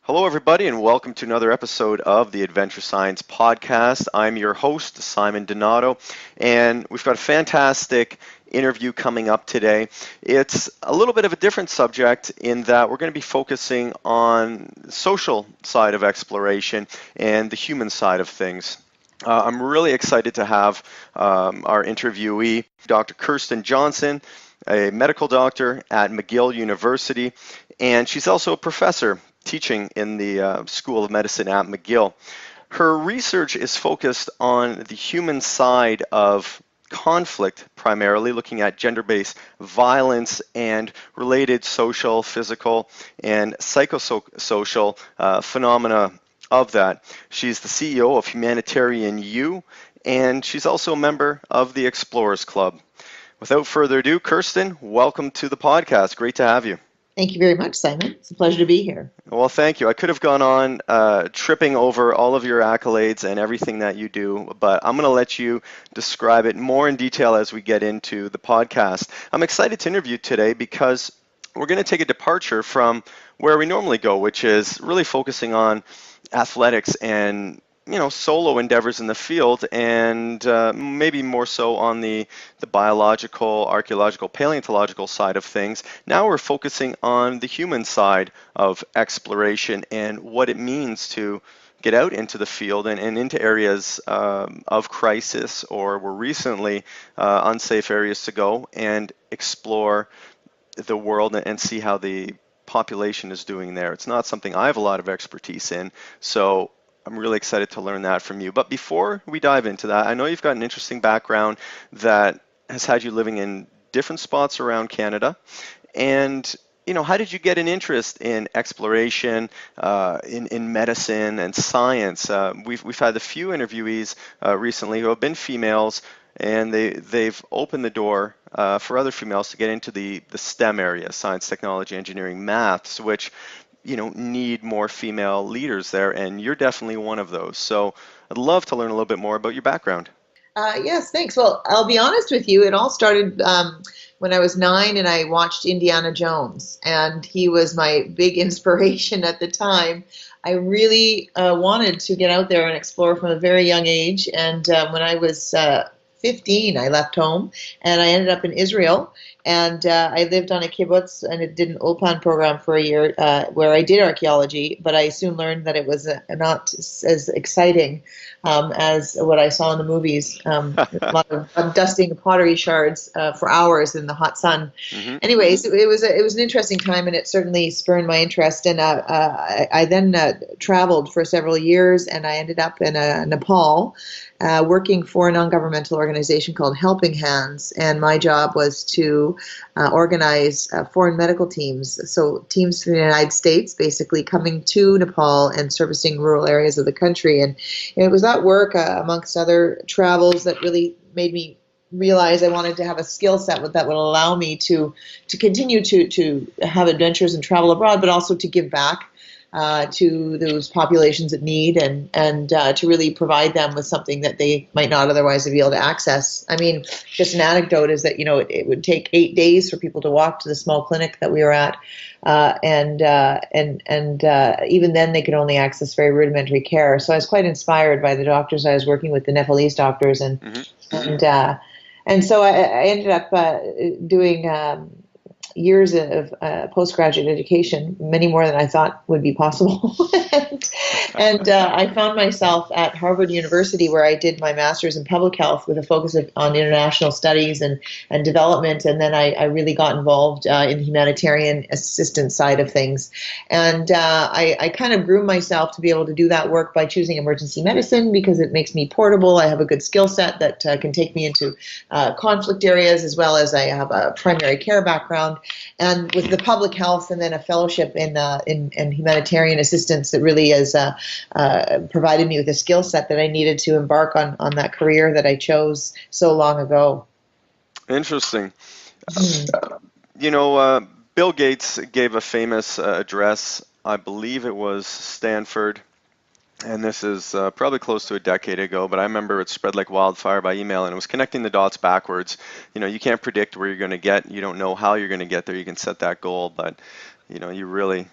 Hello, everybody, and welcome to another episode of the Adventure Science Podcast. I'm your host, Simon Donato, and we've got a fantastic interview coming up today. It's a little bit of a different subject in that we're going to be focusing on the social side of exploration and the human side of things. I'm really excited to have our interviewee, Dr. Kirsten Johnson, a medical doctor at McGill University, and she's also a professor teaching in the School of Medicine at McGill. Her research is focused on the human side of conflict, primarily looking at gender-based violence and related social, physical, and psychosocial phenomena of that. She's the CEO of Humanitarian U, and she's also a member of the Explorers Club. Without further ado, Kirsten, welcome to the podcast. Great to have you. Thank you very much, Simon. It's a pleasure to be here. Well, thank you. I could have gone on tripping over all of your accolades and everything that you do, but I'm going to let you describe it more in detail as we get into the podcast. I'm excited to interview today because we're going to take a departure from where we normally go, which is really focusing on athletics and solo endeavors in the field, and maybe more so on the biological, archaeological, paleontological side of things. Now we're focusing on the human side of exploration and what it means to get out into the field and into areas of crisis or were recently unsafe areas to go and explore the world and see how the population is doing there. It's not something I have a lot of expertise in, so I'm really excited to learn that from you. But before we dive into that, I know you've got an interesting background that has had you living in different spots around Canada. And, how did you get an interest in exploration, in medicine and science? We've had a few interviewees recently who have been females, and they've opened the door for other females to get into the STEM area, science, technology, engineering, maths, which need more female leaders there, and you're definitely one of those. So I'd love to learn a little bit more about your background. Yes, thanks. Well, I'll be honest with you. It all started when I was 9 and I watched Indiana Jones, and he was my big inspiration at the time. I really wanted to get out there and explore from a very young age, and when I was 15, I left home, and I ended up in Israel. And I lived on a kibbutz and did an Ulpan program for a year where I did archaeology, but I soon learned that it was not as exciting as what I saw in the movies. A lot of dusting pottery shards for hours in the hot sun. Mm-hmm. Anyways, it was an interesting time, and it certainly spurred my interest. And I then traveled for several years, and I ended up in Nepal. Working for a non-governmental organization called Helping Hands, and my job was to organize foreign medical teams, so teams from the United States basically coming to Nepal and servicing rural areas of the country. And it was that work, amongst other travels, that really made me realize I wanted to have a skill set that would allow me to continue to have adventures and travel abroad, but also to give back to those populations that need and to really provide them with something that they might not otherwise be able to access. I mean, just an anecdote is that, it would take 8 days for people to walk to the small clinic that we were at. And even then they could only access very rudimentary care. So I was quite inspired by the doctors I was working with, the Nepalese doctors. And so I ended up doing years of postgraduate education, many more than I thought would be possible. and I found myself at Harvard University, where I did my master's in public health with a focus on international studies and development. And then I really got involved in the humanitarian assistance side of things. And I kind of groomed myself to be able to do that work by choosing emergency medicine because it makes me portable. I have a good skill set that can take me into conflict areas, as well as I have a primary care background. And with the public health and then a fellowship in humanitarian assistance, that really has provided me with a skill set that I needed to embark on that career that I chose so long ago. Interesting. Bill Gates gave a famous address, I believe it was Stanford, and this is probably close to a decade ago, but I remember it spread like wildfire by email, and it was connecting the dots backwards. You can't predict where you're going to get. You don't know how you're going to get there. You can set that goal, but you really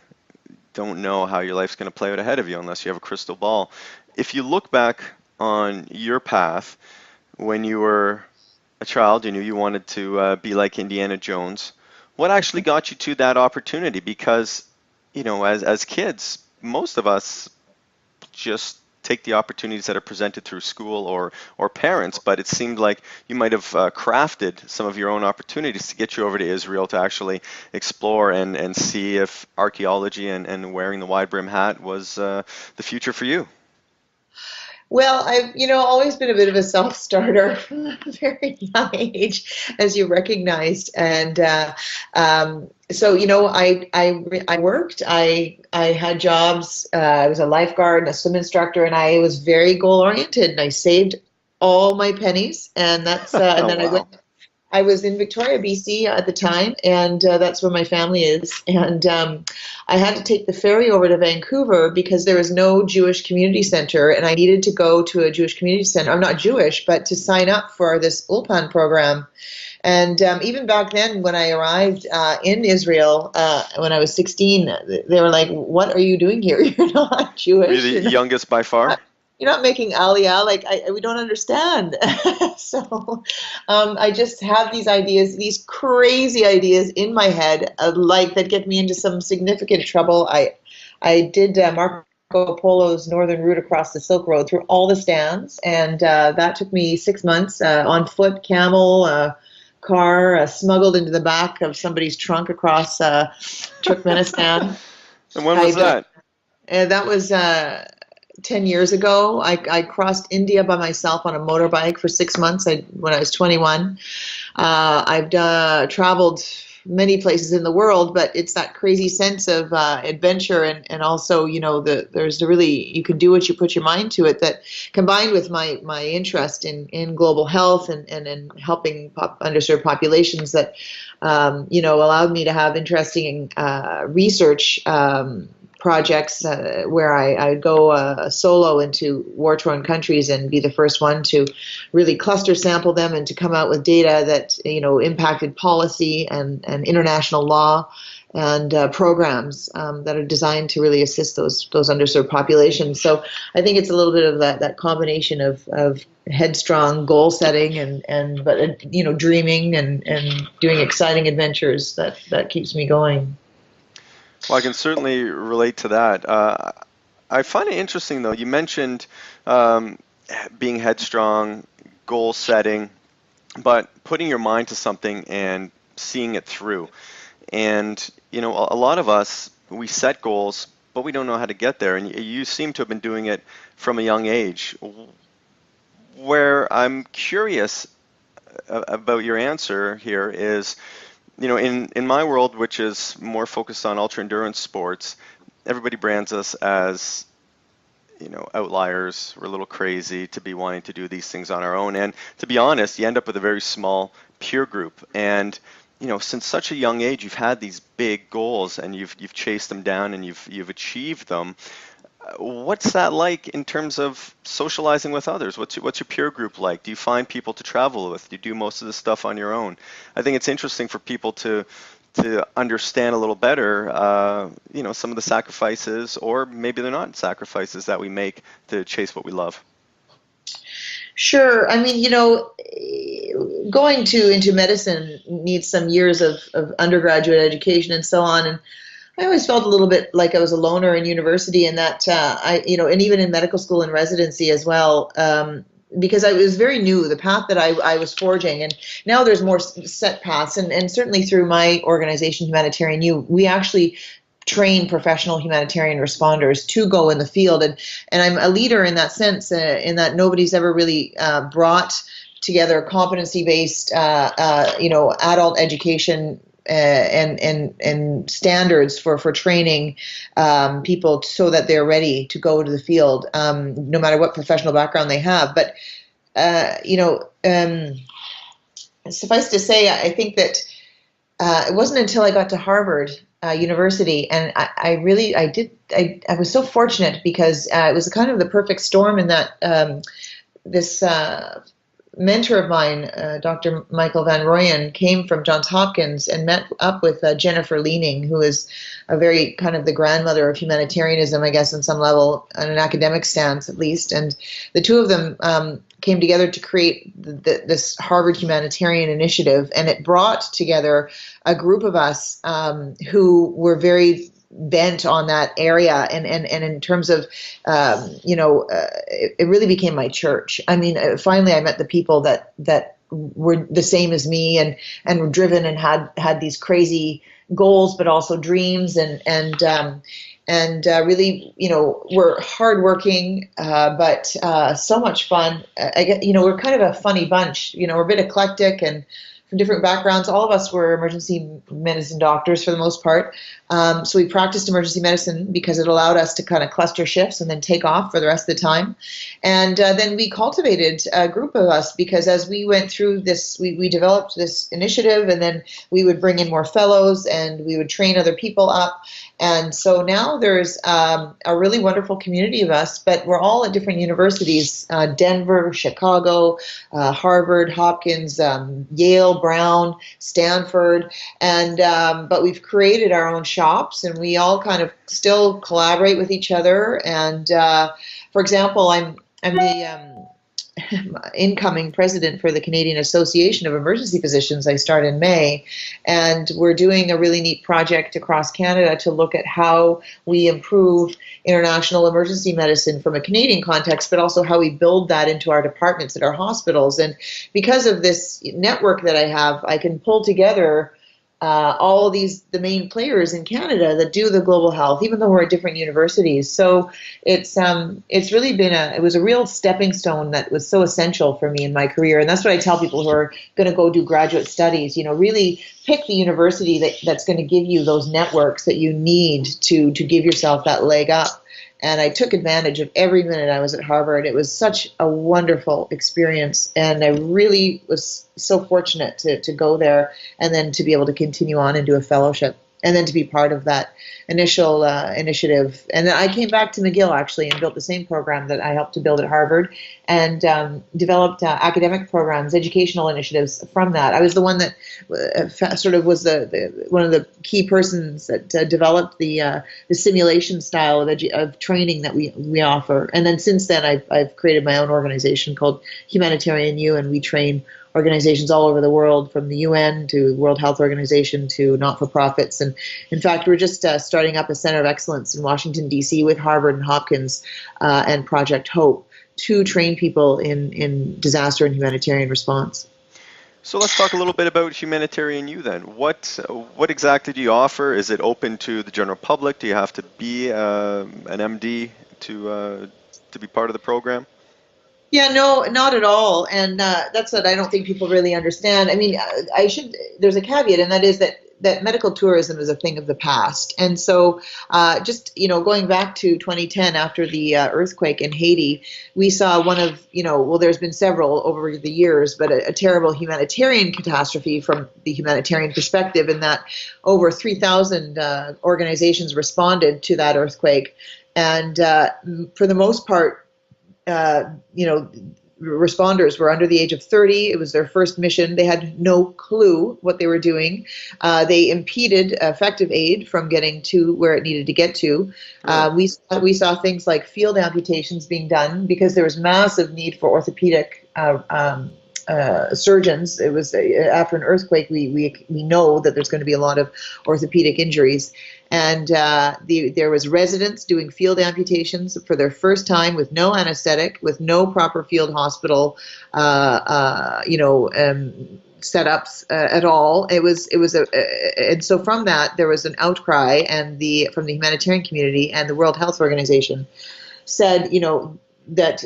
don't know how your life's going to play out ahead of you unless you have a crystal ball. If you look back on your path when you were a child, you knew you wanted to be like Indiana Jones. What actually got you to that opportunity? Because, as kids, most of us just take the opportunities that are presented through school or parents, but it seemed like you might have crafted some of your own opportunities to get you over to Israel to actually explore and see if archaeology and wearing the wide brim hat was the future for you. Well, I've, always been a bit of a self-starter from a very young age, as you recognized. And so, I worked. I had jobs. I was a lifeguard and a swim instructor, and I was very goal-oriented. And I saved all my pennies, and and Oh, then I wow. went. I was in Victoria, BC at the time, and that's where my family is. And I had to take the ferry over to Vancouver because there was no Jewish community center, and I needed to go to a Jewish community center. I'm not Jewish, but to sign up for this Ulpan program. And even back then, when I arrived in Israel, when I was 16, they were like, "What are you doing here? You're not Were you Jewish. the youngest by far? You're not making aliyah. Like we don't understand." So I just have these ideas, these crazy ideas in my head, like that get me into some significant trouble. I did Marco Polo's northern route across the Silk Road through all the stands, and that took me 6 months on foot, camel. Car smuggled into the back of somebody's trunk across Turkmenistan. And when was I that? and that was 10 years ago. I crossed India by myself on a motorbike for 6 months when I was 21. I've traveled many places in the world, but it's that crazy sense of adventure and also, there's you can do what you put your mind to it, that combined with my interest in global health and in helping underserved populations that, allowed me to have interesting research projects where I'd go solo into war-torn countries and be the first one to really cluster sample them and to come out with data that impacted policy and international law and programs that are designed to really assist those underserved populations. So I think it's a little bit of that combination of headstrong goal setting but dreaming and doing exciting adventures that keeps me going. Well, I can certainly relate to that. I find it interesting, though. You mentioned um, being headstrong, goal setting, but putting your mind to something and seeing it through. And, a lot of us, we set goals, but we don't know how to get there. And you seem to have been doing it from a young age. Where I'm curious about your answer here is, in my world, which is more focused on ultra endurance sports, everybody brands us as, outliers. We're a little crazy to be wanting to do these things on our own. And to be honest, you end up with a very small peer group. And, since such a young age, you've had these big goals and you've chased them down and you've achieved them. What's that like in terms of socializing with others? What's your peer group like? Do you find people to travel with? Do you do most of this stuff on your own? I think it's interesting for people to understand a little better, some of the sacrifices, or maybe they're not sacrifices that we make to chase what we love. Sure. I mean, going into medicine needs some years of undergraduate education and so on. And I always felt a little bit like I was a loner in university, and that and even in medical school and residency as well, because I was very new, the path that I was forging, and now there's more set paths, and certainly through my organization, Humanitarian U, we actually train professional humanitarian responders to go in the field, and I'm a leader in that sense, in that nobody's ever really brought together competency-based, adult education and standards for training people so that they're ready to go to the field, no matter what professional background they have. But suffice to say, I think that it wasn't until I got to Harvard University, and I was so fortunate because it was kind of the perfect storm in that this mentor of mine, Dr. Michael Van Rooyen, came from Johns Hopkins and met up with Jennifer Leaning, who is a very kind of the grandmother of humanitarianism, I guess, on some level, on an academic stance at least. And the two of them came together to create this Harvard Humanitarian Initiative, and it brought together a group of us who were very bent on that area, and in terms of it really became my church. I mean, finally I met the people that were the same as me, and were driven and had these crazy goals but also dreams, and really, we're hardworking, but so much fun. I get, we're kind of a funny bunch. We're a bit eclectic and from different backgrounds. All of us were emergency medicine doctors for the most part. So we practiced emergency medicine because it allowed us to kind of cluster shifts and then take off for the rest of the time. And then we cultivated a group of us because as we went through this, we developed this initiative, and then we would bring in more fellows and we would train other people up. And so now there's a really wonderful community of us, but we're all at different universities, Denver, Chicago, Harvard, Hopkins, Yale, Brown, Stanford, and but we've created our own shops, and we all kind of still collaborate with each other. And for example, I'm the incoming president for the Canadian Association of Emergency Physicians. I start in May, and we're doing a really neat project across Canada to look at how we improve international emergency medicine from a Canadian context, but also how we build that into our departments at our hospitals. And because of this network that I have, I can pull together all the main players in Canada that do the global health, even though we're at different universities. So it's really been it was a real stepping stone that was so essential for me in my career. And that's what I tell people who are going to go do graduate studies. Really pick the university that's going to give you those networks that you need to give yourself that leg up. And I took advantage of every minute I was at Harvard. It was such a wonderful experience, and I really was so fortunate to go there and then to be able to continue on and do a fellowship, and then to be part of that initial initiative. And then I came back to McGill actually and built the same program that I helped to build at Harvard, and developed academic programs, educational initiatives from that. I was the one that sort of was one of the key persons that developed the simulation style of training that we offer. And then since then, I've created my own organization called Humanitarian U, and we train organizations all over the world, from the UN to World Health Organization to not-for-profits. And in fact, we're just starting up a center of excellence in Washington, D.C. with Harvard and Hopkins and Project Hope to train people in disaster and humanitarian response. So let's talk a little bit about Humanitarian U then. What exactly do you offer? Is it open to the general public? Do you have to be an MD to be part of the program? Yeah, no, not at all. And that's what I don't think people really understand. I mean, there's a caveat, and that is that medical tourism is a thing of the past. And so just, going back to 2010 after the earthquake in Haiti, we saw one of, there's been several over the years, but a terrible humanitarian catastrophe from the humanitarian perspective, in that over 3,000 organizations responded to that earthquake. And for the most part, responders were under the age of 30. It was their first mission. They had no clue what they were doing. They impeded effective aid from getting to where it needed to get to. We saw things like field amputations being done because there was massive need for orthopedic surgeons. It was after an earthquake. We know that there's going to be a lot of orthopedic injuries. And there was residents doing field amputations for their first time with no anesthetic, with no proper field hospital, setups at all. And so from that there was an outcry, and from the humanitarian community, and the World Health Organization said, that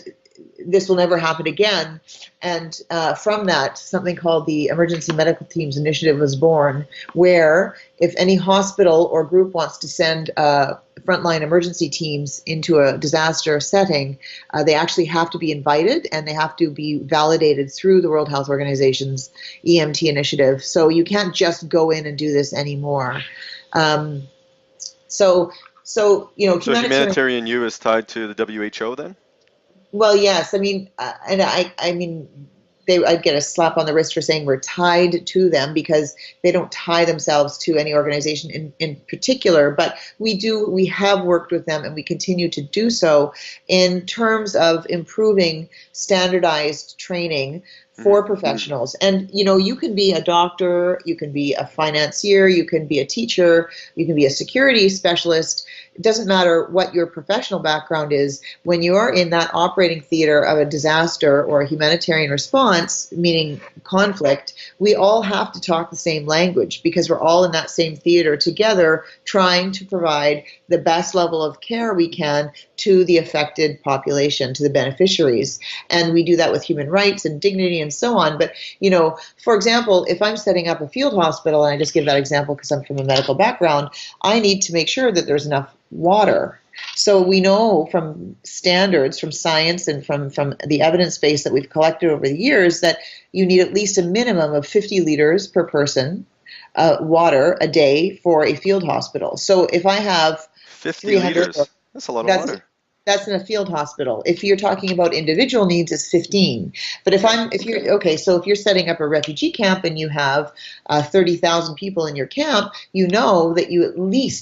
this will never happen again. And from that, something called the Emergency Medical Teams Initiative was born, where if any hospital or group wants to send frontline emergency teams into a disaster setting, they actually have to be invited, and they have to be validated through the World Health Organization's EMT initiative. So you can't just go in and do this anymore. So Humanitarian U is tied to the WHO then? Well, yes. I mean, and I mean, I'd get a slap on the wrist for saying we're tied to them, because they don't tie themselves to any organization in particular. But we have worked with them, and we continue to do so in terms of improving standardized training for professionals. And you can be a doctor, you can be a financier, you can be a teacher, you can be a security specialist. It doesn't matter what your professional background is. When you are in that operating theater of a disaster or a humanitarian response, meaning conflict, we all have to talk the same language, because we're all in that same theater together, trying to provide the best level of care we can to the affected population, to the beneficiaries. And we do that with human rights and dignity and so on. But, for example, if I'm setting up a field hospital, and I just give that example because I'm from a medical background, I need to make sure that there's enough water. So we know from standards, from science, and from the evidence base that we've collected over the years, that you need at least a minimum of 50 liters per person water a day for a field hospital. So if I have 50 liters, that's a lot of water. That's in a field hospital. If you're talking about individual needs, it's 15. But if you're setting up a refugee camp and you have 30,000 people in your camp, you know that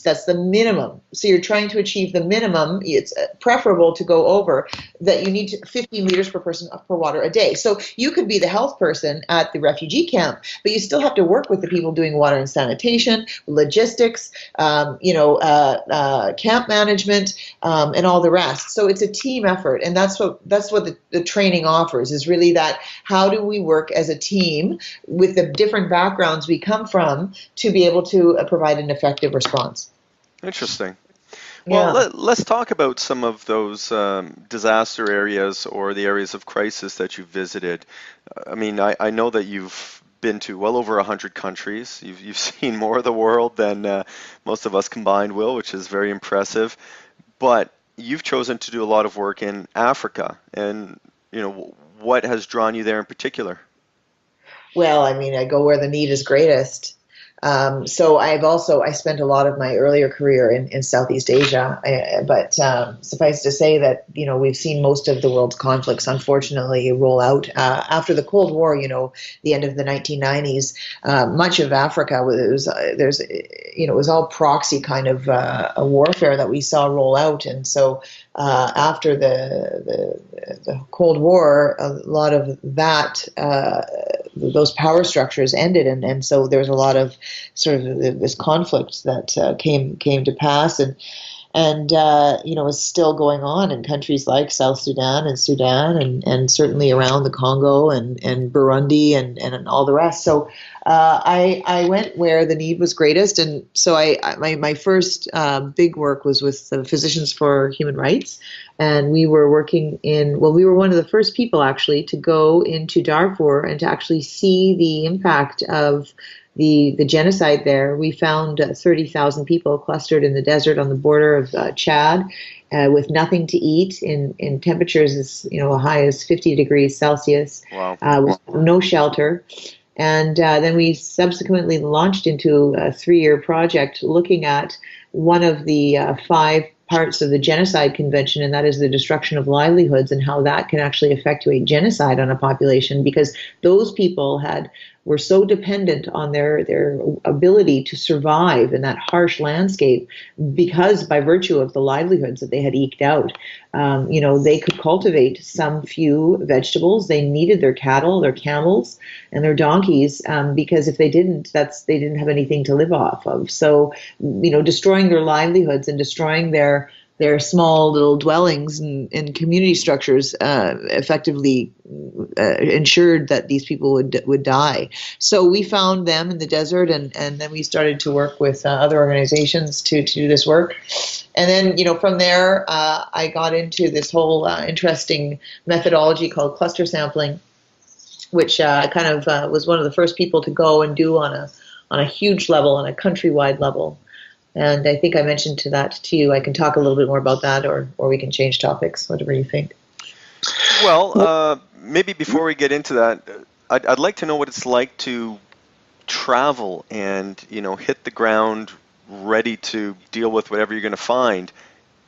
that's the minimum. So you're trying to achieve the minimum. It's preferable to go over that. You need 15 liters per person per water a day. So you could be the health person at the refugee camp, but you still have to work with the people doing water and sanitation, logistics, camp management, and all the rest. So it's a team effort, and that's what the training offers, is really that how do we work as a team with the different backgrounds we come from to be able to provide an effective response. Interesting. Well, let's talk about some of those disaster areas or the areas of crisis that you've visited. I mean, I know that you've been to well over 100 countries. You've seen more of the world than most of us combined will, which is very impressive. But you've chosen to do a lot of work in Africa, and what has drawn you there in particular? Well, I mean, I go where the need is greatest. So I spent a lot of my earlier career in Southeast Asia, but suffice to say that we've seen most of the world's conflicts unfortunately roll out after the Cold War. The end of the 1990s, much of Africa it was all proxy kind of a warfare that we saw roll out, and so after the Cold War, a lot of that those power structures ended, and so there's a lot of sort of this conflict that came to pass, and is still going on in countries like South Sudan and certainly around the Congo and Burundi and all the rest. So I went where the need was greatest, and so my first big work was with the Physicians for Human Rights, and we were working we were one of the first people actually to go into Darfur and to actually see the impact of the genocide there. We found 30,000 people clustered in the desert on the border of Chad with nothing to eat in temperatures as high as 50 degrees Celsius. Wow. With no shelter. And then we subsequently launched into a 3-year project looking at one of the 5 parts of the Genocide Convention, and that is the destruction of livelihoods and how that can actually effectuate genocide on a population, because those people were so dependent on their ability to survive in that harsh landscape, because by virtue of the livelihoods that they had eked out, they could cultivate some few vegetables. They needed their cattle, their camels, and their donkeys, because if they didn't, they didn't have anything to live off of. So, destroying their livelihoods and destroying their small little dwellings and community structures effectively ensured that these people would die. So we found them in the desert, and then we started to work with other organizations to do this work. And then, from there, I got into this whole interesting methodology called cluster sampling, which was one of the first people to go and do on a huge level, on a countrywide level. And I think I mentioned that to you. I can talk a little bit more about that, or we can change topics, whatever you think. Well, maybe before we get into that, I'd like to know what it's like to travel and, hit the ground ready to deal with whatever you're going to find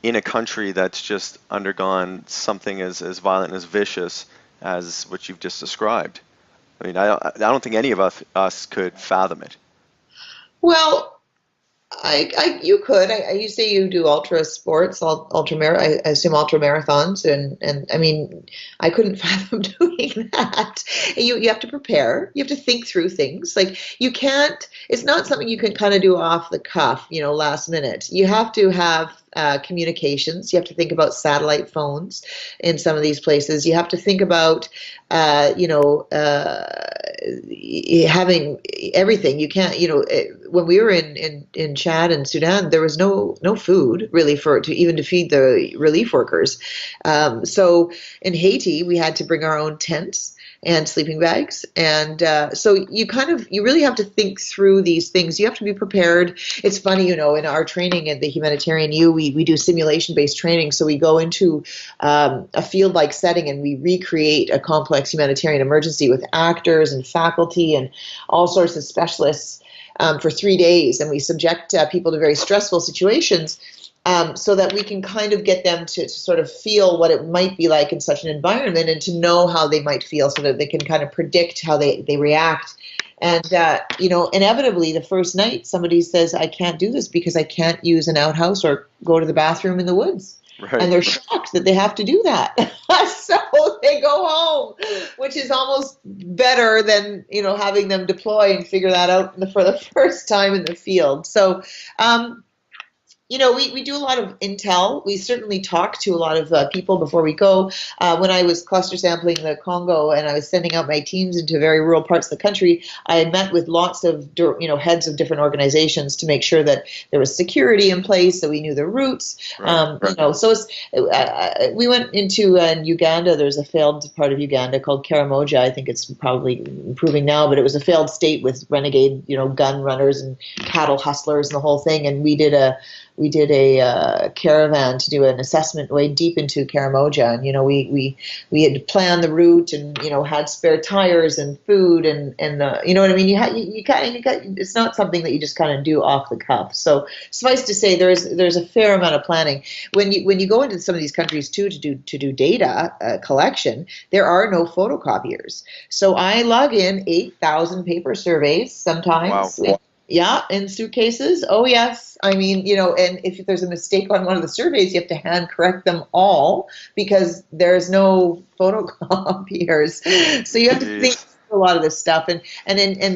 in a country that's just undergone something as violent, as vicious as what you've just described. I mean, I don't think any of us could fathom it. Well, you could. You say you do ultra sports, I assume ultra marathons, and I mean, I couldn't fathom doing that. You have to prepare. You have to think through things. Like you can't. It's not something you can kind of do off the cuff, last minute. You have to have communications. You have to think about satellite phones in some of these places. You have to think about, uh, you know, uh, having everything. You can't, when we were in Chad and Sudan, there was no food really to even to feed the relief workers. So in Haiti, we had to bring our own tents and sleeping bags, and so you really have to think through these things. You have to be prepared. It's funny, in our training at the Humanitarian U, we do simulation based training. So we go into a field like setting and we recreate a complex humanitarian emergency with actors and faculty and all sorts of specialists for 3 days, and we subject people to very stressful situations, so that we can kind of get them to sort of feel what it might be like in such an environment and to know how they might feel so that they can kind of predict how they react. And, inevitably the first night somebody says, I can't do this because I can't use an outhouse or go to the bathroom in the woods. Right. And they're shocked that they have to do that. So they go home, which is almost better than, having them deploy and figure that out for the first time in the field. So, we do a lot of intel. We certainly talk to a lot of people before we go. When I was cluster sampling the Congo and I was sending out my teams into very rural parts of the country, I had met with lots of, heads of different organizations to make sure that there was security in place, that we knew the routes. Right. So we went into Uganda. There's a failed part of Uganda called Karamoja. I think it's probably improving now, but it was a failed state with renegade, gun runners and cattle hustlers and the whole thing. And we did a caravan to do an assessment way deep into Karamoja, and we had planned the route and had spare tires and food and you know what I mean. It's not something that you just kind of do off the cuff. So suffice to say, there's a fair amount of planning when you go into some of these countries too to do data collection. There are no photocopiers, so I log in 8,000 paper surveys sometimes. Wow. Yeah, in suitcases. Oh, yes. I mean, and if there's a mistake on one of the surveys, you have to hand correct them all because there's no photocopiers. So you have to think a lot of this stuff, and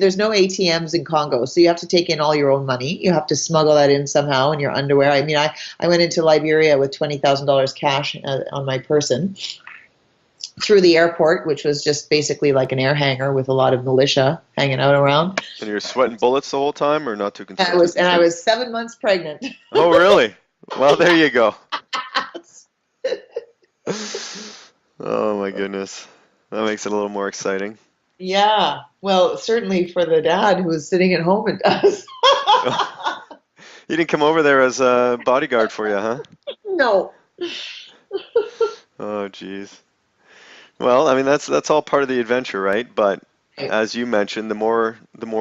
there's no ATMs in Congo, so you have to take in all your own money. You have to smuggle that in somehow in your underwear. I mean, I went into Liberia with $20,000 cash on my person through the airport, which was just basically like an air hangar with a lot of militia hanging out around. And you're sweating bullets the whole time, or not too concerned? I was 7 months pregnant. Oh, really? Well, there you go. Oh my goodness, that makes it a little more exciting. Yeah, well, certainly for the dad who was sitting at home, it does. He didn't come over there as a bodyguard for you, huh? No. Oh, geez. Well, I mean that's all part of the adventure, right? But as you mentioned, the more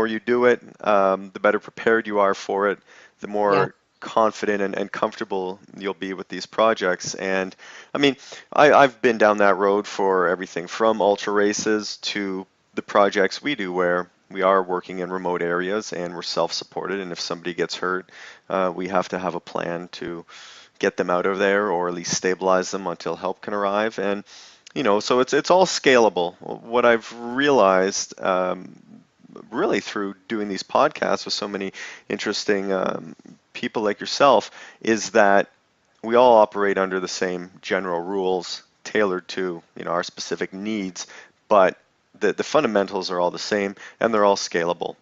you do it, the better prepared you are for it, the more confident and comfortable you'll be with these projects. And I mean, I've been down that road for everything from ultra races to the projects we do where we are working in remote areas and we're self-supported. And if somebody gets hurt, we have to have a plan to get them out of there or at least stabilize them until help can arrive. And so it's all scalable. What I've realized really through doing these podcasts with so many interesting people like yourself is that we all operate under the same general rules tailored to our specific needs, but the fundamentals are all the same and they're all scalable.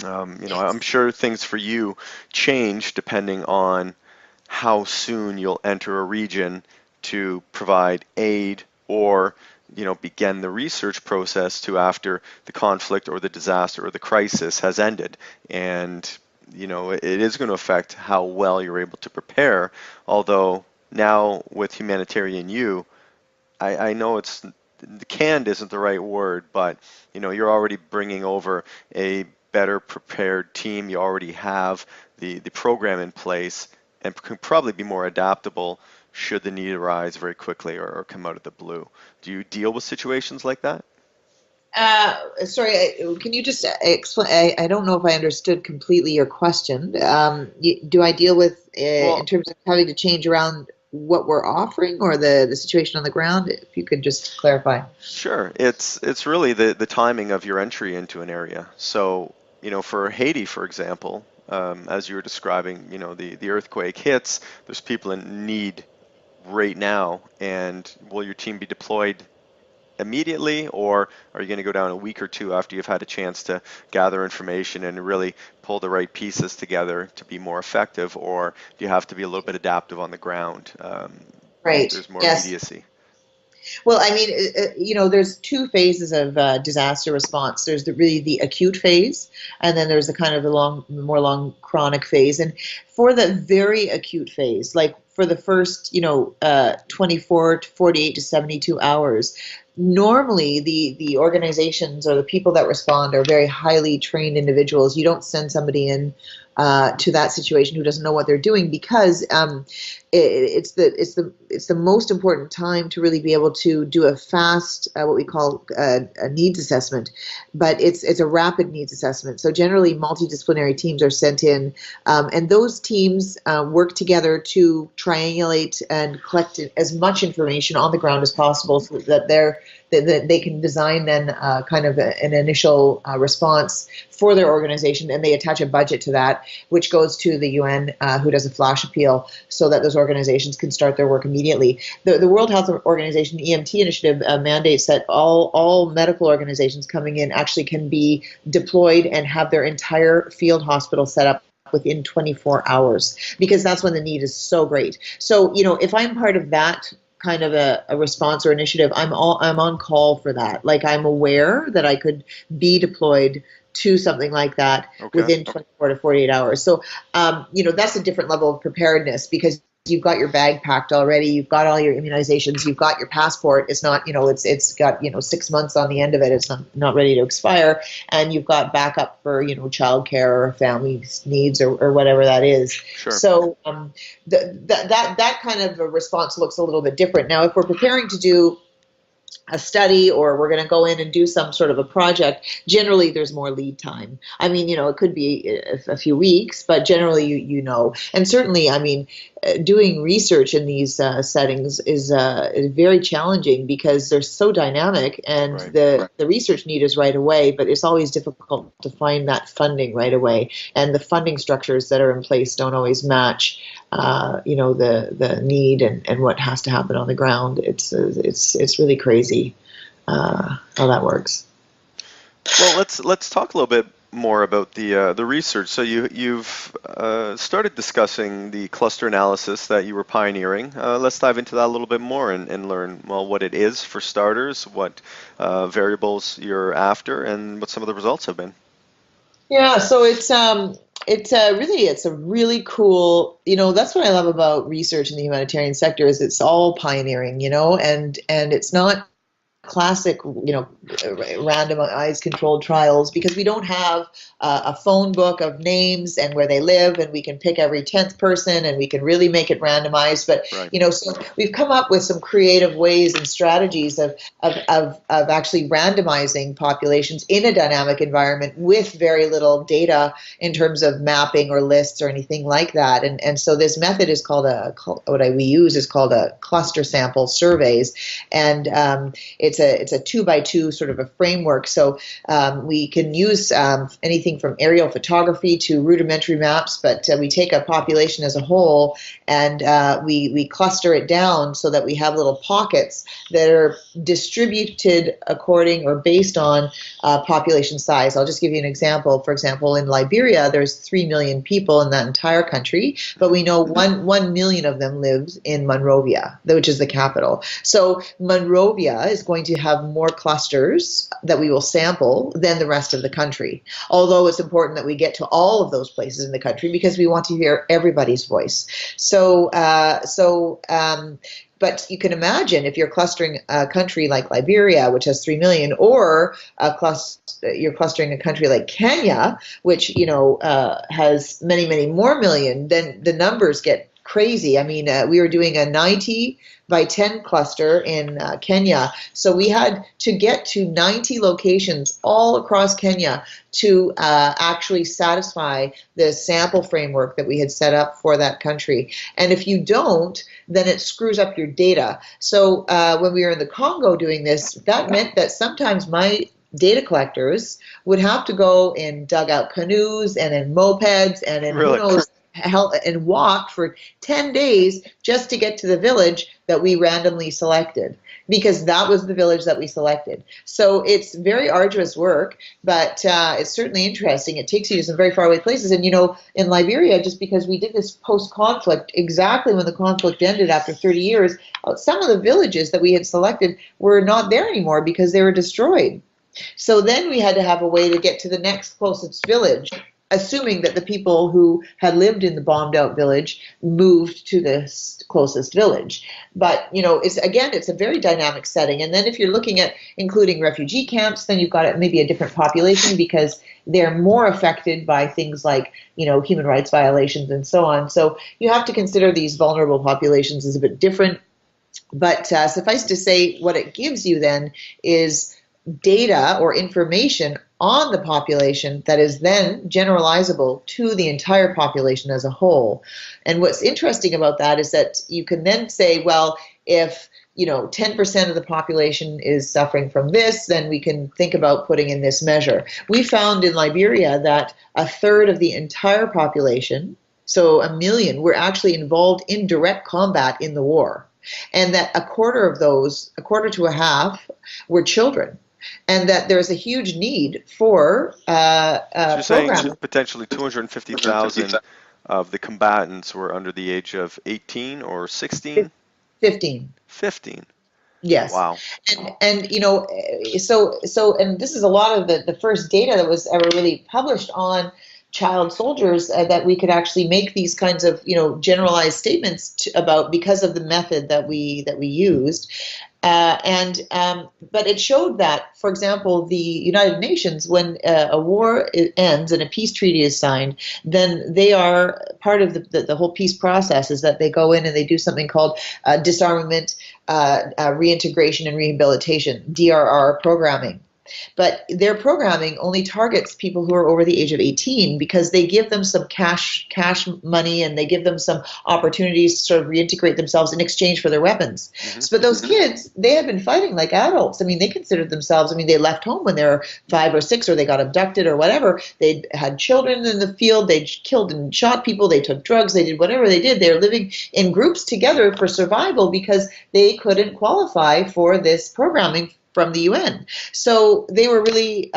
I'm sure things for you change depending on how soon you'll enter a region to provide aid or begin the research process to after the conflict or the disaster or the crisis has ended. And it is going to affect how well you're able to prepare. Although now with Humanitarian U, I know it's canned isn't the right word, but you're already bringing over a better prepared team. You already have the program in place and can probably be more adaptable should the need arise very quickly or come out of the blue. Do you deal with situations like that? Sorry, can you just explain? I don't know if I understood completely your question. Do I deal with, in Well, terms of having to change around what we're offering or the situation on the ground? If you could just clarify. sure. It's really the timing of your entry into an area. So, for Haiti, for example, as you were describing, the earthquake hits, there's people in need right now, and will your team be deployed immediately, or are you going to go down a week or two after you've had a chance to gather information and really pull the right pieces together to be more effective, or do you have to be a little bit adaptive on the ground if Right. there's more Yes. immediacy? Well, I mean, there's two phases of disaster response. There's really the acute phase, and then there's the kind of the more long chronic phase. And for the very acute phase, like for the first, 24 to 48 to 72 hours, normally the organizations or the people that respond are very highly trained individuals. You don't send somebody in to that situation who doesn't know what they're doing, because it's the most important time to really be able to do a fast, what we call a needs assessment, but it's a rapid needs assessment. So generally, multidisciplinary teams are sent in, and those teams work together to triangulate and collect as much information on the ground as possible, so that they can design then kind of an initial response for their organization, and they attach a budget to that, which goes to the UN, who does a flash appeal, so that those organizations can start their work immediately. The World Health Organization EMT initiative mandates that all medical organizations coming in actually can be deployed and have their entire field hospital set up within 24 hours, because that's when the need is so great. So, if I'm part of that kind of a response or initiative, I'm on call for that. Like, I'm aware that I could be deployed to something like that Okay. within 24 to 48 hours. So, that's a different level of preparedness, because you've got your bag packed already, you've got all your immunizations, you've got your passport. It's not, it's got 6 months on the end of it. It's not ready to expire, and you've got backup for childcare or family needs, or whatever that is. Sure. So that kind of a response looks a little bit different. Now, if we're preparing to do a study, or we're going to go in and do some sort of a project, generally there's more lead time. I mean, it could be a few weeks, but generally, and certainly, I mean, doing research in these settings is very challenging, because they're so dynamic, and Right. the research need is right away, but it's always difficult to find that funding right away, and the funding structures that are in place don't always match the need and what has to happen on the ground. It's really crazy how that works. Well, let's talk a little bit more about the research. So you've started discussing the cluster analysis that you were pioneering. Let's dive into that a little bit more and learn, well, what it is for starters, what variables you're after, and what some of the results have been. Yeah, so it's a really cool, that's what I love about research in the humanitarian sector, is it's all pioneering, and it's not classic, randomized controlled trials, because we don't have a phone book of names and where they live, and we can pick every 10th person, and we can really make it randomized. But Right. so we've come up with some creative ways and strategies of actually randomizing populations in a dynamic environment with very little data in terms of mapping or lists or anything like that. And so this method is called we use is called a cluster sample surveys, and it's a 2x2 sort of a framework. So we can use anything from aerial photography to rudimentary maps, but we take a population as a whole, and we cluster it down so that we have little pockets that are distributed according or based on population size. I'll just give you an example. For example, in Liberia, there's 3 million people in that entire country, but we know 1 million of them lives in Monrovia, which is the capital. So Monrovia is going to have more clusters that we will sample than the rest of the country. Although it's important that we get to all of those places in the country, because we want to hear everybody's voice. But you can imagine, if you're clustering a country like Liberia, which has 3 million, or you're clustering a country like Kenya, which has many, many more million, then the numbers get crazy. I mean, we were doing a 90 by 10 cluster in Kenya. So we had to get to 90 locations all across Kenya to actually satisfy the sample framework that we had set up for that country. And if you don't, then it screws up your data. So when we were in the Congo doing this, that meant that sometimes my data collectors would have to go in dugout canoes and in mopeds and in who knows hell, and walk for 10 days just to get to the village that we randomly selected, because that was the village that we selected. So it's very arduous work, but it's certainly interesting. It takes you to some very faraway places. And, in Liberia, just because we did this post-conflict, exactly when the conflict ended after 30 years, some of the villages that we had selected were not there anymore because they were destroyed. So then we had to have a way to get to the next closest village, assuming that the people who had lived in the bombed out village moved to the closest village. But, it's a very dynamic setting. And then if you're looking at including refugee camps, then you've got maybe a different population because they're more affected by things like, human rights violations and so on. So you have to consider these vulnerable populations as a bit different. But suffice to say, what it gives you then is data or information on the population that is then generalizable to the entire population as a whole. And what's interesting about that is that you can then say, well, if 10% of the population is suffering from this, then we can think about putting in this measure. We found in Liberia that a third of the entire population, so 1 million, were actually involved in direct combat in the war. And that a quarter to a half, were children. And that there's a huge need for you're saying potentially 250,000 of the combatants were under the age of 18 or 16? 15. 15. Yes. Wow. And so and this is a lot of the first data that was ever really published on child soldiers that we could actually make these kinds of generalized statements about because of the method that we used. But it showed that, for example, the United Nations, when a war ends and a peace treaty is signed, then they are part of the whole peace process is that they go in and they do something called disarmament, reintegration, and rehabilitation, DRR programming. But their programming only targets people who are over the age of 18 because they give them some cash money and they give them some opportunities to sort of reintegrate themselves in exchange for their weapons. Mm-hmm. But those kids, they had been fighting like adults. I mean, they considered themselves, they left home when they were 5 or 6 or they got abducted or whatever. They had children in the field. They killed and shot people. They took drugs. They did whatever they did. They were living in groups together for survival because they couldn't qualify for this programming from the UN. So they were really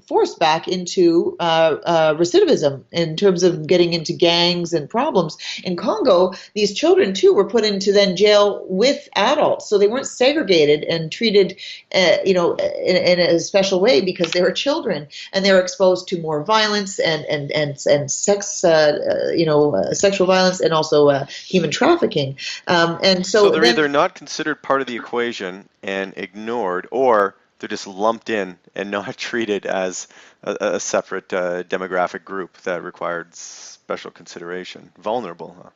forced back into recidivism in terms of getting into gangs and problems. In Congo, these children too were put into then jail with adults. So they weren't segregated and treated in a special way because they were children and they were exposed to more violence and sex, sexual violence and also human trafficking. So they're either not considered part of the equation and ignored, or they're just lumped in and not treated as a separate demographic group that required special consideration. Vulnerable, huh?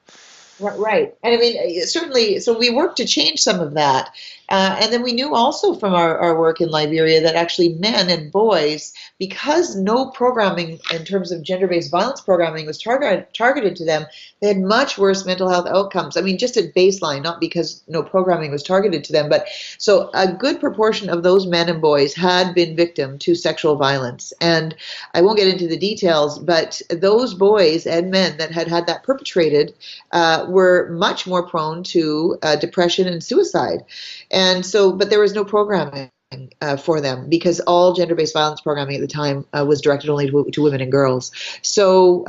Right. And certainly, so we worked to change some of that. And then we knew also from our work in Liberia that actually men and boys, because no programming in terms of gender-based violence programming was targeted to them, they had much worse mental health outcomes. Just at baseline, not because no programming was targeted to them, but so a good proportion of those men and boys had been victim to sexual violence. And I won't get into the details, but those boys and men that had that perpetrated were much more prone to depression and suicide. And so, but there was no programming for them because all gender-based violence programming at the time was directed only to women and girls. So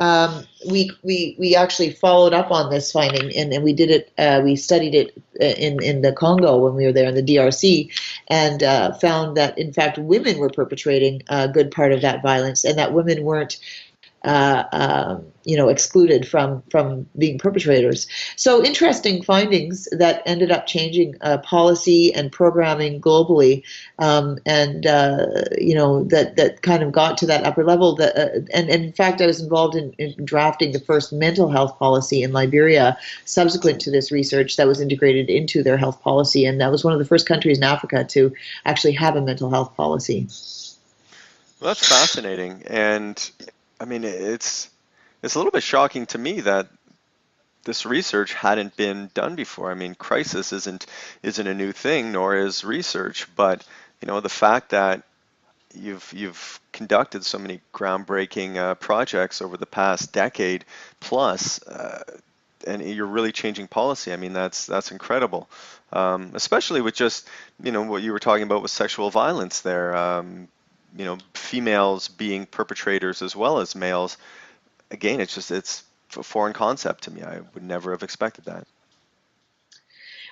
we actually followed up on this finding and we did it. We studied it in the Congo when we were there in the DRC and found that in fact women were perpetrating a good part of that violence and that women weren't excluded from being perpetrators. So interesting findings that ended up changing policy and programming globally, that kind of got to that upper level. And in fact, I was involved in drafting the first mental health policy in Liberia subsequent to this research that was integrated into their health policy, and that was one of the first countries in Africa to actually have a mental health policy. Well, that's fascinating, and I mean it's a little bit shocking to me that this research hadn't been done before. I mean, crisis isn't a new thing, nor is research, but the fact that you've conducted so many groundbreaking projects over the past decade plus, and you're really changing policy. I mean, that's incredible, especially with just what you were talking about with sexual violence there. Females being perpetrators as well as males. Again, it's a foreign concept to me. I would never have expected that.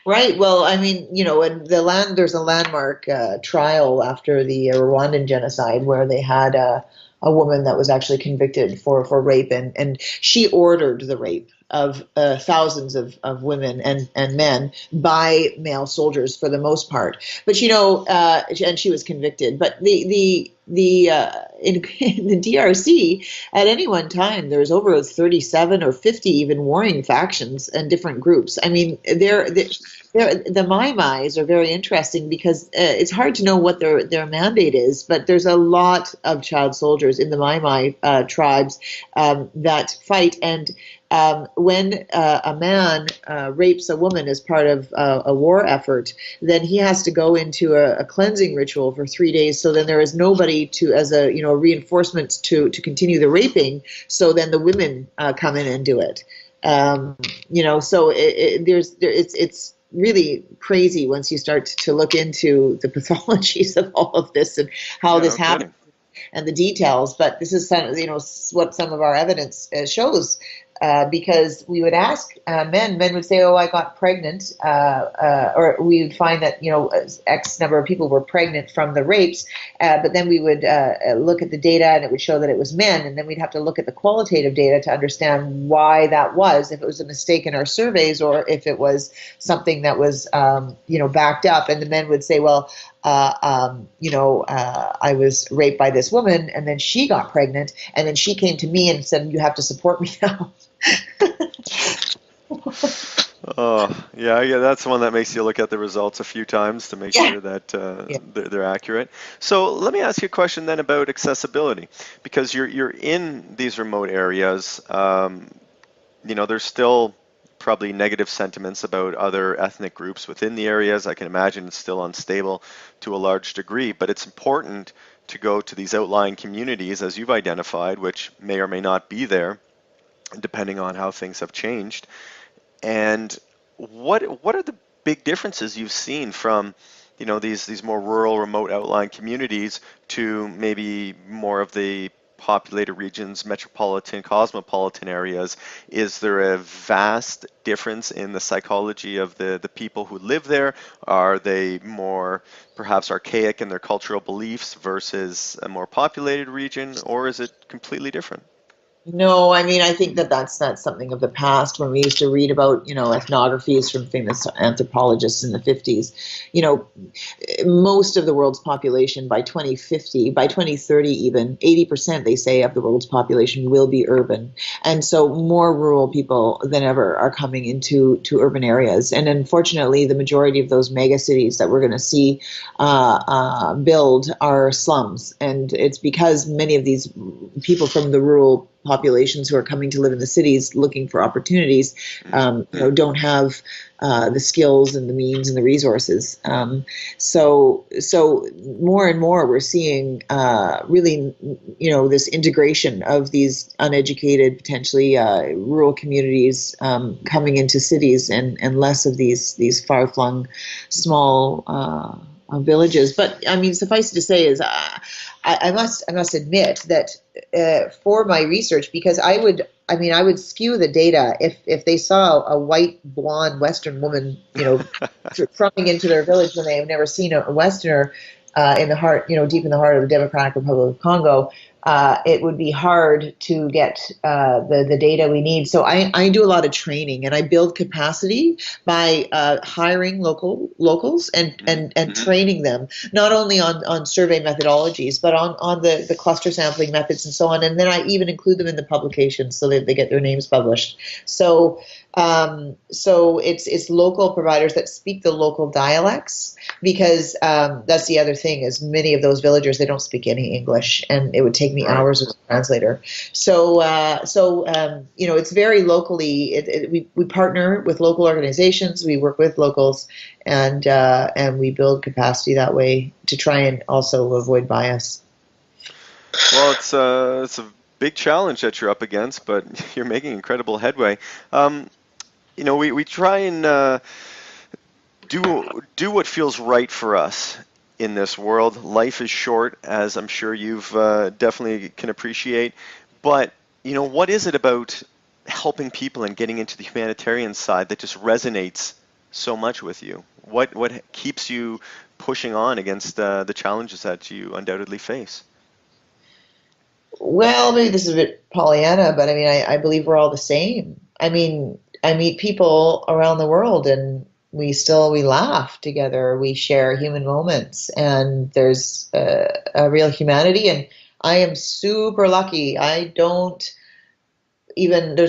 Right. Well, I mean, in there's a landmark trial after the Rwandan genocide where they had a woman that was actually convicted for rape, and she ordered the rape of thousands of women and men by male soldiers for the most part. But and she was convicted. But in the DRC at any one time there's over 37 or 50 even warring factions and different groups. I mean, the Mai Mais are very interesting because it's hard to know what their mandate is, but there's a lot of child soldiers in the Mai Mai tribes that fight. And when a man rapes a woman as part of a war effort, then he has to go into a cleansing ritual for 3 days. So then there is nobody as a reinforcement to continue the raping. So then the women come in and do it. So it's really crazy once you start to look into the pathologies of all of this and how this happens and the details. But this is what some of our evidence shows. Because we would ask men would say, "Oh, I got pregnant," or we would find that X number of people were pregnant from the rapes, but then we would look at the data and it would show that it was men, and then we'd have to look at the qualitative data to understand why that was, if it was a mistake in our surveys or if it was something that was backed up. And the men would say, "Well, I was raped by this woman, and then she got pregnant, and then she came to me and said, 'You have to support me now.'" Oh, yeah, that's the one that makes you look at the results a few times to make sure that they're accurate. So let me ask you a question then about accessibility, because you're in these remote areas. There's still probably negative sentiments about other ethnic groups within the areas. I can imagine it's still unstable to a large degree, but it's important to go to these outlying communities, as you've identified, which may or may not be there, depending on how things have changed. And what are the big differences you've seen from these more rural, remote, outlying communities to maybe more of the populated regions, metropolitan, cosmopolitan areas? Is there a vast difference in the psychology of the people who live there? Are they more perhaps archaic in their cultural beliefs versus a more populated region, or is it completely different? No, I mean, I think that's something of the past when we used to read about, ethnographies from famous anthropologists in the 50s. Most of the world's population by 2050, by 2030 even, 80% they say of the world's population will be urban. And so more rural people than ever are coming into urban areas. And unfortunately, the majority of those mega cities that we're going to see build are slums. And it's because many of these people from the rural populations who are coming to live in the cities looking for opportunities, don't have the skills and the means and the resources. So more and more we're seeing really, this integration of these uneducated, potentially rural communities coming into cities, and less of these far-flung small villages. But I mean, suffice it to say is I must admit that for my research, because I would skew the data if they saw a white blonde Western woman, coming into their village when they have never seen a Westerner in the heart, deep in the heart of the Democratic Republic of Congo. it would be hard to get the data we need. So I do a lot of training, and I build capacity by hiring locals and training them, not only on survey methodologies, but on the cluster sampling methods and so on. And then I even include them in the publications so that they get their names published. So it's local providers that speak the local dialects, because that's the other thing is many of those villagers, they don't speak any English, and it would take me hours as a translator. So it's very locally. We partner with local organizations, we work with locals, and we build capacity that way to try and also avoid bias. Well, it's a big challenge that you're up against, but you're making incredible headway. We try and do what feels right for us in this world. Life is short, as I'm sure you've definitely can appreciate. But what is it about helping people and getting into the humanitarian side that just resonates so much with you? What keeps you pushing on against the challenges that you undoubtedly face? Well, maybe this is a bit Pollyanna, but I mean, I believe we're all the same. I mean, I meet people around the world, and we laugh together. We share human moments, and there's a real humanity. And I am super lucky. There's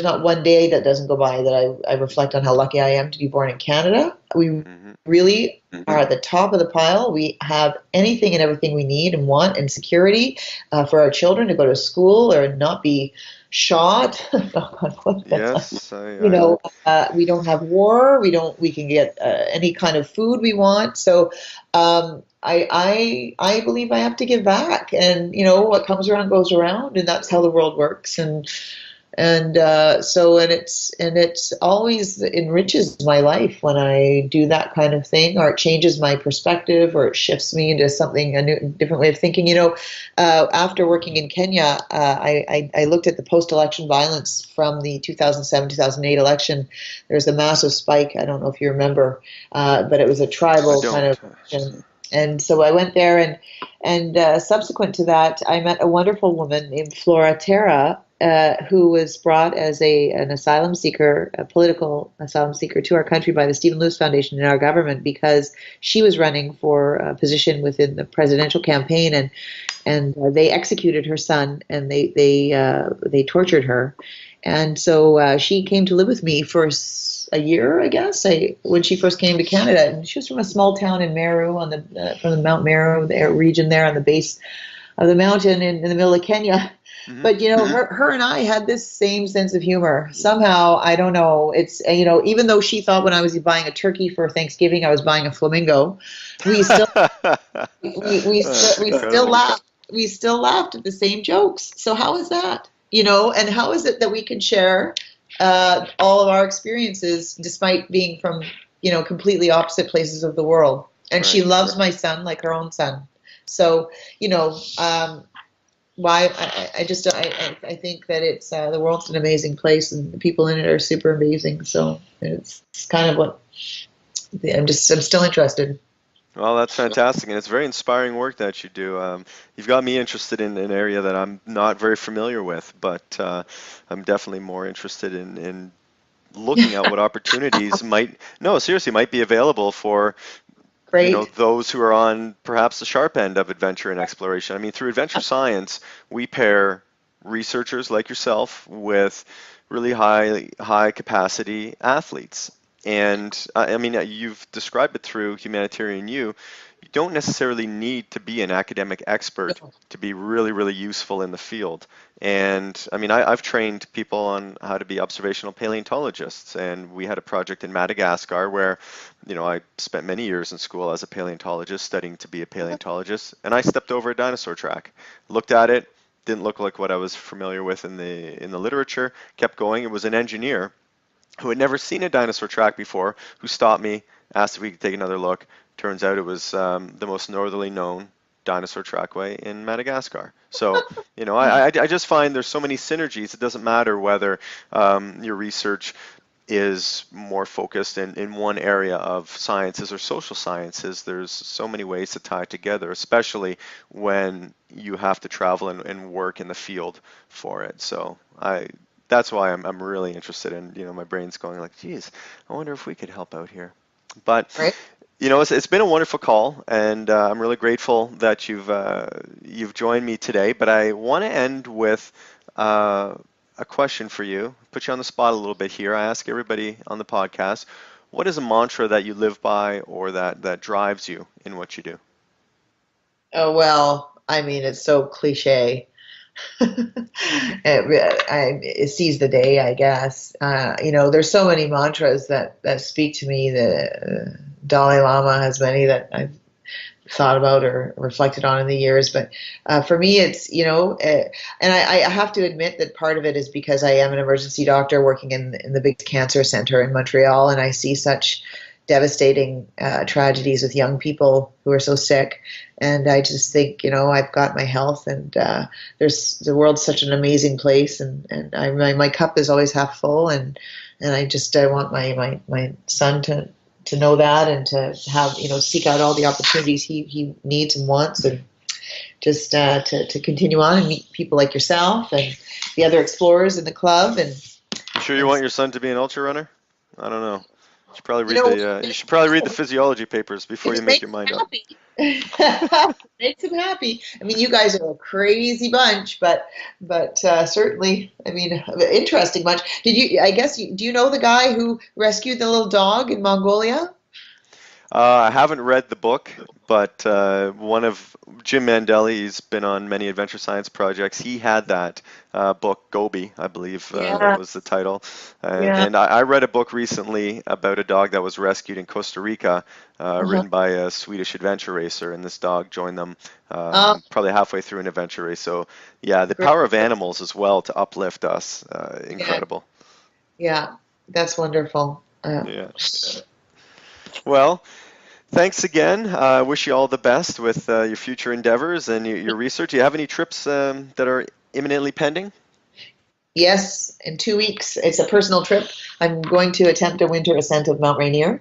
not one day that doesn't go by that I reflect on how lucky I am to be born in Canada. We really are at the top of the pile. We have anything and everything we need and want, and security for our children to go to school or not be shot. Yes, we don't have war. We can get any kind of food we want. So I believe I have to give back, and what comes around goes around, and that's how the world works. And it's always enriches my life when I do that kind of thing, or it changes my perspective, or it shifts me into something, a different way of thinking. After working in Kenya, I looked at the post-election violence from the 2007-2008 election. There was a massive spike. I don't know if you remember, but it was a tribal kind of election. And so I went there, and subsequent to that, I met a wonderful woman named Flora Terra, who was brought as an asylum seeker, a political asylum seeker, to our country by the Stephen Lewis Foundation in our government, because she was running for a position within the presidential campaign, and they executed her son, and they tortured her. And so she came to live with me for a year, I guess, when she first came to Canada. And she was from a small town in Meru, from the Mount Meru region there on the base of the mountain in the middle of Kenya. But her and I had this same sense of humor. Somehow, I don't know. It's even though she thought when I was buying a turkey for Thanksgiving I was buying a flamingo, we still laughed. We still laughed at the same jokes. So how is that? And how is it that we can share all of our experiences despite being from completely opposite places of the world? And she loves my son like her own son. So why I think that it's the world's an amazing place, and the people in it are super amazing. So it's kind of what I'm still interested. Well, that's fantastic, and it's very inspiring work that you do. You've got me interested in an area that I'm not very familiar with, but I'm definitely more interested in looking at what opportunities might be available for those who are on perhaps the sharp end of adventure and exploration. I mean, through adventure science, we pair researchers like yourself with really high capacity athletes. And I mean, you've described it through Humanitarian U. You don't necessarily need to be an academic expert to be really, really useful in the field. And I mean, I've trained people on how to be observational paleontologists, and we had a project in Madagascar where, I spent many years in school as a paleontologist studying to be a paleontologist, and I stepped over a dinosaur track, looked at it, didn't look like what I was familiar with in the literature, kept going. It was an engineer who had never seen a dinosaur track before who stopped me, asked if we could take another look. Turns out it was the most northerly known dinosaur trackway in Madagascar. So, I just find there's so many synergies. It doesn't matter whether your research is more focused in one area of sciences or social sciences. There's so many ways to tie it together, especially when you have to travel and work in the field for it. So that's why I'm really interested in, my brain's going like, geez, I wonder if we could help out here. But Right. it's been a wonderful call, and I'm really grateful that you've joined me today. But I want to end with uh, a question for you. Put you on the spot a little bit here. I ask everybody on the podcast, what is a mantra that you live by, or that drives you in what you do? Oh, well, I mean, it's so cliche. It sees the day, I guess. There's so many mantras that speak to me. The Dalai Lama has many that I've thought about or reflected on in the years. But for me, it's, and I have to admit that part of it is because I am an emergency doctor working in the big cancer center in Montreal, and I see such devastating tragedies with young people who are so sick. And I just think, I've got my health, and the world's such an amazing place, and my cup is always half full, and I want my son to know that, and to have, seek out all the opportunities he needs and wants, and just to continue on and meet people like yourself and the other explorers in the club. You sure you want your son to be an ultra runner? I don't know. You should probably read the It physiology papers before you make your makes mind him up. happy. Makes him happy. I mean, you guys are a crazy bunch, but certainly, I mean, interesting bunch. Do you know the guy who rescued the little dog in Mongolia? I haven't read the book, but one of Jim Mandelli, he's been on many adventure science projects. He had that book, Gobi, I believe that Yeah, was the title. yeah. And I read a book recently about a dog that was rescued in Costa Rica, Uh-huh. written by a Swedish adventure racer, and this dog joined them Oh, probably halfway through an adventure race. So, yeah, the great. power of animals as well to uplift us, Yeah, incredible. yeah. That's wonderful. Yeah. Well, thanks again. I wish you all the best with your future endeavors and your research. Do you have any trips that are imminently pending? Yes, in 2 weeks. It's a personal trip. I'm going to attempt a winter ascent of Mount Rainier,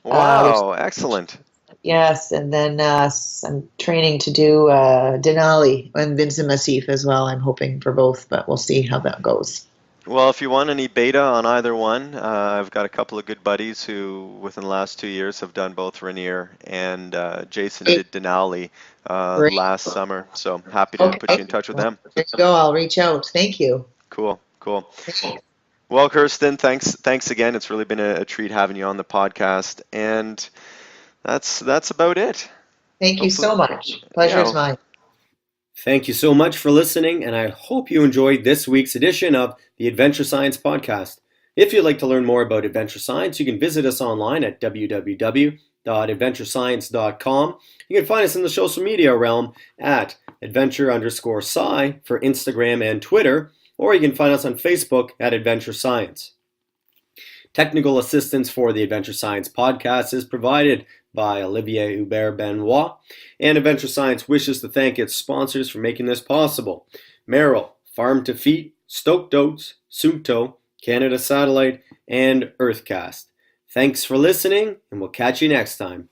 which Wow, excellent. yes, and then I'm training to do Denali and Vincent Massif as well. I'm hoping for both, but we'll see how that goes. Well, if you want any beta on either one, I've got a couple of good buddies who, within the last 2 years, have done both Rainier, and Jason Great, did Denali great. last summer. So happy to put you Okay, in touch with well, them. there you go. I'll reach out. Thank you. Cool, cool. Well, Kirsten, thanks again. It's really been a treat having you on the podcast, and that's about it. Thank you Hopefully, so much. Pleasure is yeah. mine. Thank you so much for listening, and I hope you enjoyed this week's edition of the Adventure Science Podcast. If you'd like to learn more about adventure science, you can visit us online at www.adventurescience.com. You can find us in the social media realm at adventure_sci for Instagram and Twitter, or you can find us on Facebook at Adventure Science. Technical assistance for the Adventure Science Podcast is provided by Olivier Hubert-Benoit, and Adventure Science wishes to thank its sponsors for making this possible: Merrill, Farm to Feet, Stoked Oats, Suunto, Canada Satellite, and Earthcast. Thanks for listening, and we'll catch you next time.